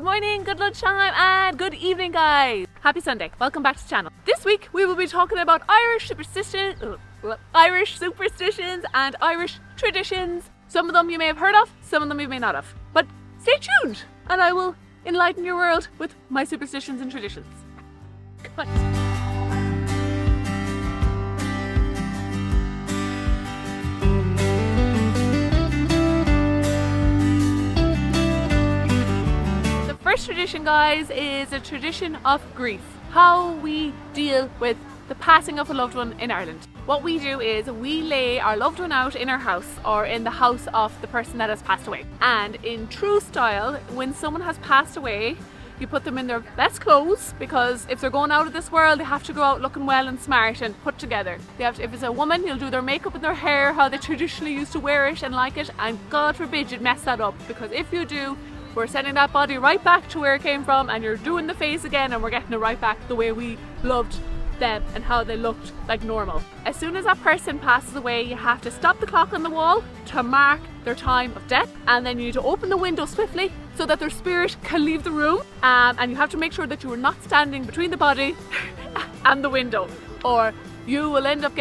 morning, good lunchtime, and good evening, guys. Happy Sunday. Welcome back to the channel. This week we will be talking about Irish superstitions and Irish traditions. Some of them you may have heard of, some of them you may not have. But stay tuned and I will enlighten your world with my superstitions and traditions. Cut. First tradition, guys, is a tradition of grief. How we deal with the passing of a loved one in Ireland. What we do is we lay our loved one out in our house or in the house of the person that has passed away. And in true style, when someone has passed away, you put them in their best clothes, because if they're going out of this world, they have to go out looking well and smart and put together. They have to, if it's a woman, you'll do their makeup and their hair how they traditionally used to wear it and like it, and God forbid you'd mess that up, because if you do, we're sending that body right back to where it came from, and you're doing the face again, and we're getting it right back the way we loved them and how they looked like normal. As soon as that person passes away, you have to stop the clock on the wall to mark their time of death, and then you need to open the window swiftly so that their spirit can leave the room, and you have to make sure that you are not standing between the body and the window, or you will end up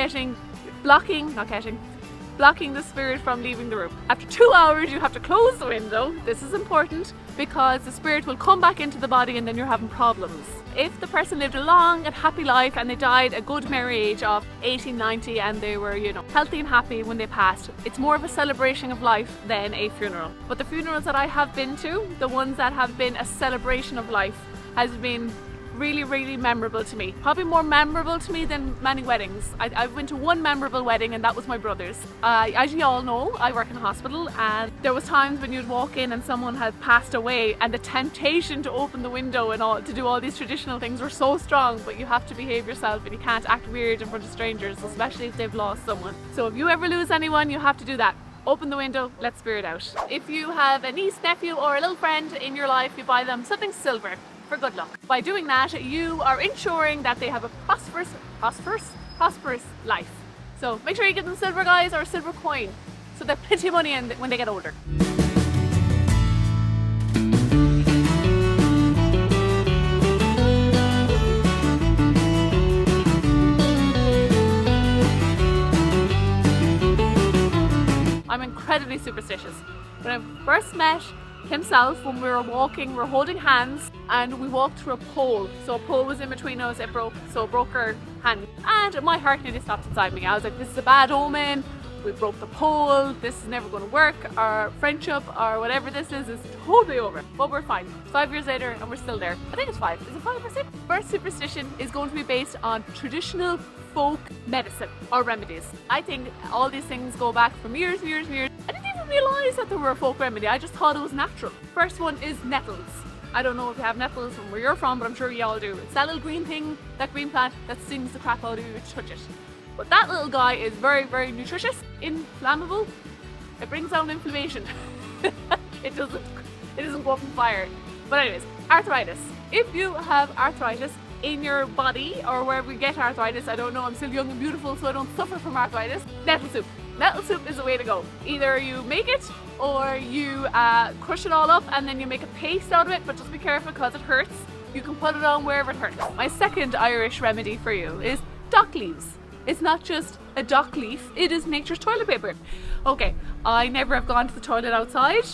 blocking the spirit from leaving the room. After 2 hours you have to close the window. This is important because the spirit will come back into the body and then you're having problems. If the person lived a long and happy life and they died a good merry age of 80, 90 and they were, healthy and happy when they passed, it's more of a celebration of life than a funeral. But the funerals that I have been to, the ones that have been a celebration of life, has been really memorable to me. Probably more memorable to me than many weddings. I went to one memorable wedding and that was my brother's. As you all know, I work in a hospital, and there was times when you'd walk in and someone had passed away and the temptation to open the window and to do all these traditional things were so strong, but you have to behave yourself and you can't act weird in front of strangers, especially if they've lost someone. So if you ever lose anyone, you have to do that. Open the window, let spirit out. If you have a niece, nephew or a little friend in your life, you buy them something silver for good luck. By doing that, you are ensuring that they have a prosperous life. So make sure you give them silver, guys, or a silver coin, so they have plenty of money when they get older. I'm incredibly superstitious. When I first met himself, when we were walking, we were holding hands and we walked through a pole. So a pole was in between us, it broke our hand. And my heart nearly stopped inside me. I was like, this is a bad omen. We broke the pole. This is never going to work. Our friendship or whatever this is totally over. But we're fine. 5 years later and we're still there. I think it's 5. Is it 5 or 6? First superstition is going to be based on traditional folk medicine or remedies. I think all these things go back from years. I didn't even realise that they were a folk remedy. I just thought it was natural. First one is nettles. I don't know if you have nettles from where you're from, but I'm sure you all do. It's that little green thing, that green plant that stings the crap out of you to touch it. But that little guy is very nutritious, inflammable. It brings down inflammation. It doesn't go up in fire. But anyways, arthritis. If you have arthritis in your body or wherever you get arthritis, I don't know, I'm still young and beautiful so I don't suffer from arthritis, nettle soup. Nettle soup is the way to go. Either you make it or you crush it all up and then you make a paste out of it, but just be careful because it hurts. You can put it on wherever it hurts. My second Irish remedy for you is dock leaves. It's not just a dock leaf, it is nature's toilet paper. Okay, I never have gone to the toilet outside,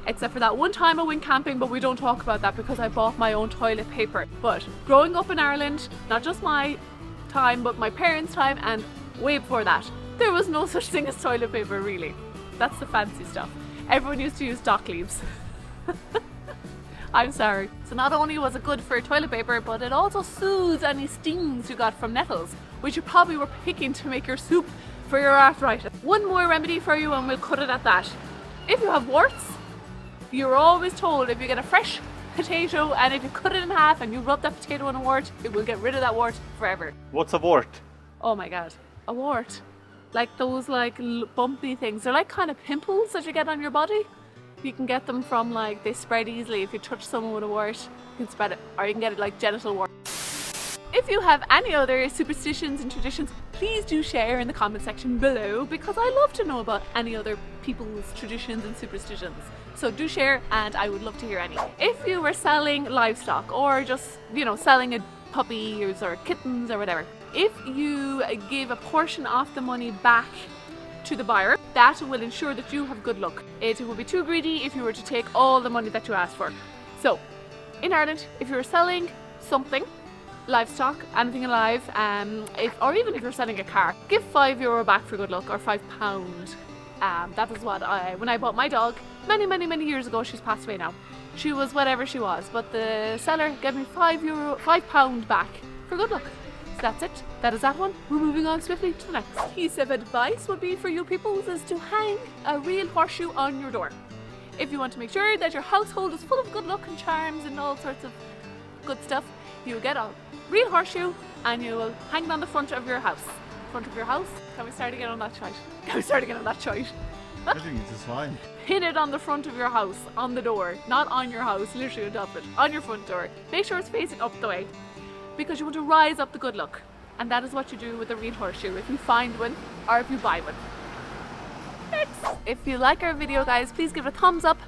except for that one time I went camping, but we don't talk about that because I bought my own toilet paper. But growing up in Ireland, not just my time, but my parents' time and way before that, there was no such thing as toilet paper, really. That's the fancy stuff. Everyone used to use dock leaves. I'm sorry. So not only was it good for toilet paper, but it also soothes any stings you got from nettles, which you probably were picking to make your soup for your arthritis. One more remedy for you and we'll cut it at that. If you have warts, you're always told if you get a fresh potato and if you cut it in half and you rub that potato on a wart, it will get rid of that wart forever. What's a wart? Oh my god, a wart. Like those bumpy things. They're like kind of pimples that you get on your body. You can get them from they spread easily. If you touch someone with a wart, you can spread it, or you can get it like genital wart. If you have any other superstitions and traditions, please do share in the comment section below, because I love to know about any other people's traditions and superstitions. So do share, and I would love to hear any. If you were selling livestock or just, selling a puppies or kittens or whatever, if you give a portion of the money back to the buyer, that will ensure that you have good luck. It would be too greedy if you were to take all the money that you asked for. So in Ireland, if you were selling something, livestock, anything alive, or even if you're selling a car, give €5 back for good luck, or £5. That was what when I bought my dog many years ago. She's passed away now. She was whatever she was, but the seller gave me £5 back for good luck. So that's it. That is that one. We're moving on swiftly to the next. Piece of advice would be for you people is to hang a real horseshoe on your door. If you want to make sure that your household is full of good luck and charms and all sorts of good stuff, you will get a real horseshoe and you will hang it on the front of your house. Front of your house? Can we start again on that shite? I think it is fine. Pin it on the front of your house, on the door, not on your house, literally on top of it, on your front door. Make sure it's facing up the way, because you want to rise up the good luck. And that is what you do with a real horseshoe, if you find one or if you buy one. Next. If you like our video, guys, please give it a thumbs up,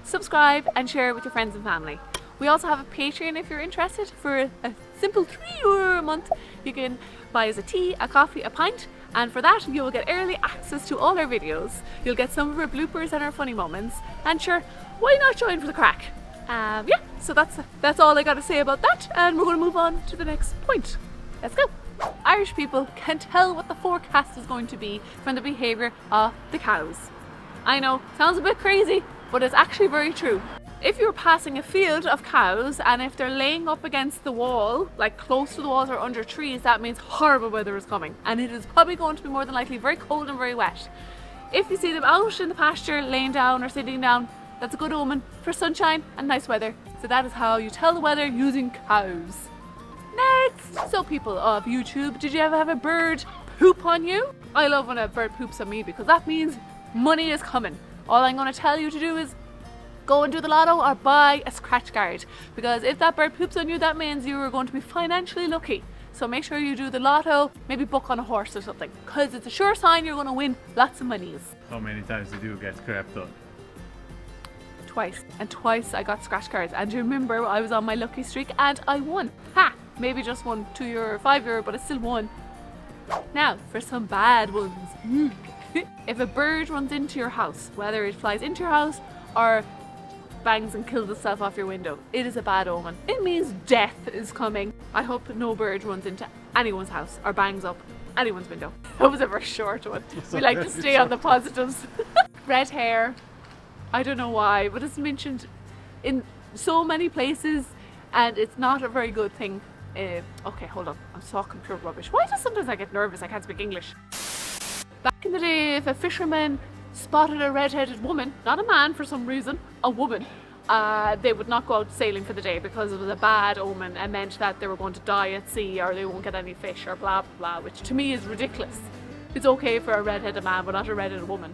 subscribe and share it with your friends and family. We also have a Patreon if you're interested. For a simple €3 a month, you can buy us a tea, a coffee, a pint, and for that you will get early access to all our videos. You'll get some of our bloopers and our funny moments, and sure, why not join for the crack? So that's all I got to say about that, and we're going to move on to the next point. Let's go. Irish people can tell what the forecast is going to be from the behaviour of the cows. I know, sounds a bit crazy, but it's actually very true. If you're passing a field of cows and if they're laying up against the wall, like close to the walls or under trees, that means horrible weather is coming, and it is probably going to be more than likely very cold and very wet. If you see them out in the pasture laying down or sitting down, that's a good omen for sunshine and nice weather. So that is how you tell the weather using cows. Next! So people of YouTube, did you ever have a bird poop on you? I love when a bird poops on me because that means money is coming. All I'm going to tell you to do is go and do the lotto or buy a scratch card, because if that bird poops on you, that means you are going to be financially lucky. So make sure you do the lotto, maybe book on a horse or something, because it's a sure sign you're going to win lots of monies. How many times did you get crap done? Twice, and twice I got scratch cards, and remember I was on my lucky streak and I won. Ha! Maybe just won €2 or €5, but I still won. Now for some bad ones. If a bird runs into your house, whether it flies into your house or bangs and kills itself off your window, it is a bad omen. It means death is coming. I hope no bird runs into anyone's house or bangs up anyone's window. That was a very short one. We like to stay on the positives. Red hair, I don't know why, but it's mentioned in so many places and it's not a very good thing. Okay, hold on, I'm talking pure rubbish. Why does sometimes I get nervous? I can't speak English. Back in the day, if a fisherman spotted a red-headed woman, not a man for some reason, a woman, they would not go out sailing for the day because it was a bad omen and meant that they were going to die at sea or they won't get any fish or blah blah blah, which to me is ridiculous. It's okay for a red-headed man but not a red-headed woman.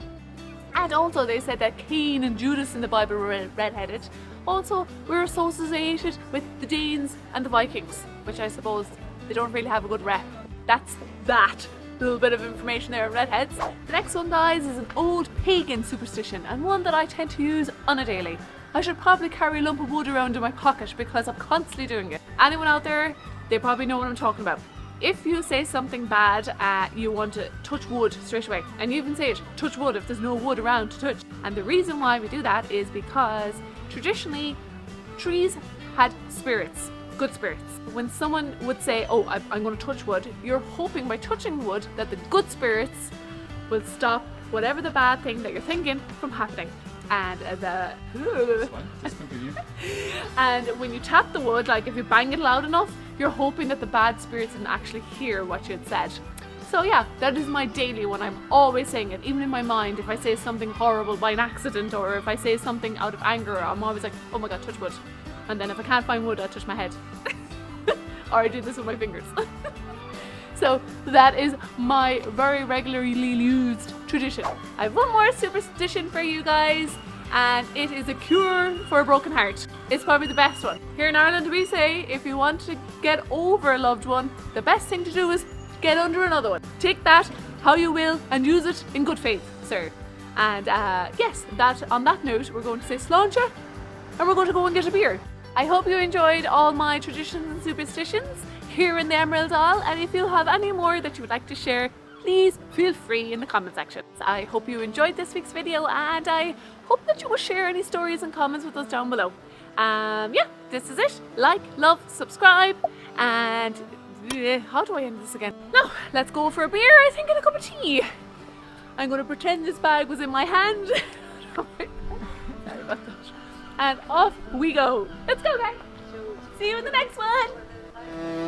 And also they said that Cain and Judas in the Bible were red-headed. Also, we're associated with the Danes and the Vikings, which I suppose they don't really have a good rep. That's that. Little bit of information there on redheads. The next one, guys, is an old pagan superstition and one that I tend to use on a daily. I should probably carry a lump of wood around in my pocket because I'm constantly doing it. Anyone out there, they probably know what I'm talking about. If you say something bad, you want to touch wood straight away, and you even say it, touch wood, if there's no wood around to touch. And the reason why we do that is because traditionally trees had spirits, good spirits. When someone would say, oh, I'm going to touch wood, you're hoping by touching wood that the good spirits will stop whatever the bad thing that you're thinking from happening. And and when you tap the wood, like if you bang it loud enough, you're hoping that the bad spirits didn't actually hear what you had said. So yeah, that is my daily one. I'm always saying it, even in my mind. If I say something horrible by an accident or if I say something out of anger, I'm always like, oh my god, touch wood. And then if I can't find wood, I touch my head. Or I do this with my fingers. So that is my very regularly used tradition. I have one more superstition for you guys, and it is a cure for a broken heart. It's probably the best one. Here in Ireland we say if you want to get over a loved one, the best thing to do is get under another one. Take that how you will and use it in good faith, sir. And yes, on that note, we're going to say sláinte and we're going to go and get a beer. I hope you enjoyed all my traditions and superstitions here in the Emerald Isle, and if you have any more that you would like to share, please feel free in the comment section. I hope you enjoyed this week's video, and I hope that you will share any stories and comments with us down below. Yeah, this is it. Like, love, subscribe, and how do I end this again? Now, let's go for a beer, I think, and a cup of tea. I'm going to pretend this bag was in my hand. Sorry about that. And off we go. Let's go, guys. See you in the next one.